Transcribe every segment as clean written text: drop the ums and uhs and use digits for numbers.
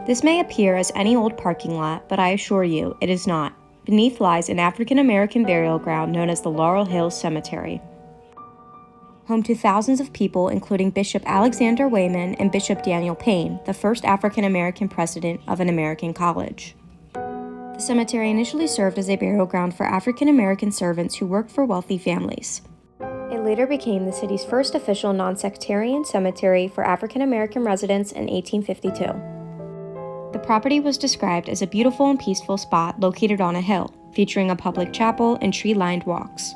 This may appear as any old parking lot, but I assure you, it is not. Beneath lies an African American burial ground known as the Laurel Hill Cemetery, home to thousands of people, including Bishop Alexander Wayman and Bishop Daniel Payne, the first African American president of an American college. The cemetery initially served as a burial ground for African American servants who worked for wealthy families. It later became the city's first official non-sectarian cemetery for African American residents in 1852. The property was described as a beautiful and peaceful spot located on a hill, featuring a public chapel and tree-lined walks.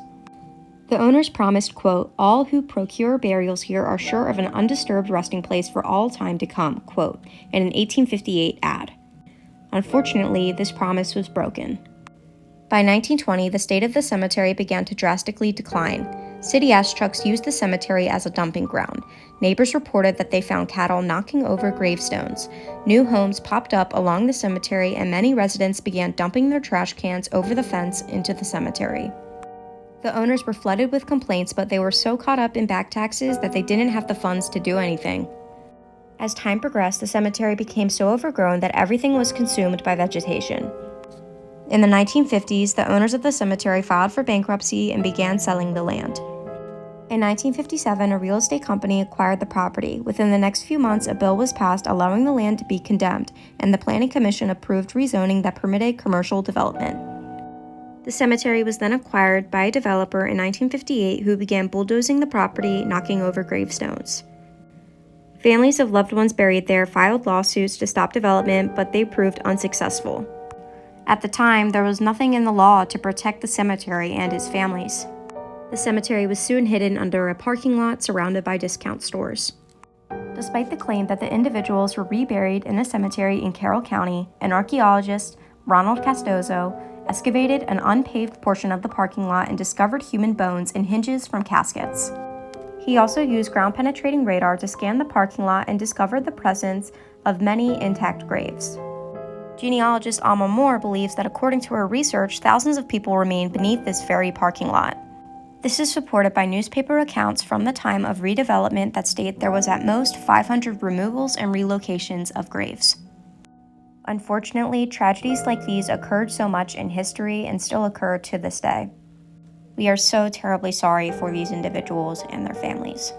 The owners promised, quote, "All who procure burials here are sure of an undisturbed resting place for all time to come," quote, in an 1858 ad. Unfortunately, this promise was broken. By 1920, the state of the cemetery began to drastically decline. City ash trucks used the cemetery as a dumping ground. Neighbors reported that they found cattle knocking over gravestones. New homes popped up along the cemetery, and many residents began dumping their trash cans over the fence into the cemetery. The owners were flooded with complaints, but they were so caught up in back taxes that they didn't have the funds to do anything. As time progressed, the cemetery became so overgrown that everything was consumed by vegetation. In the 1950s, the owners of the cemetery filed for bankruptcy and began selling the land. In 1957, a real estate company acquired the property. Within the next few months, a bill was passed allowing the land to be condemned, and the Planning Commission approved rezoning that permitted commercial development. The cemetery was then acquired by a developer in 1958 who began bulldozing the property, knocking over gravestones. Families of loved ones buried there filed lawsuits to stop development, but they proved unsuccessful. At the time, there was nothing in the law to protect the cemetery and its families. The cemetery was soon hidden under a parking lot surrounded by discount stores. Despite the claim that the individuals were reburied in a cemetery in Carroll County, an archaeologist, Ronald Castozo, excavated an unpaved portion of the parking lot and discovered human bones and hinges from caskets. He also used ground-penetrating radar to scan the parking lot and discovered the presence of many intact graves. Genealogist Alma Moore believes that according to her research, thousands of people remain beneath this very parking lot. This is supported by newspaper accounts from the time of redevelopment that state there was at most 500 removals and relocations of graves. Unfortunately, tragedies like these occurred so much in history and still occur to this day. We are so terribly sorry for these individuals and their families.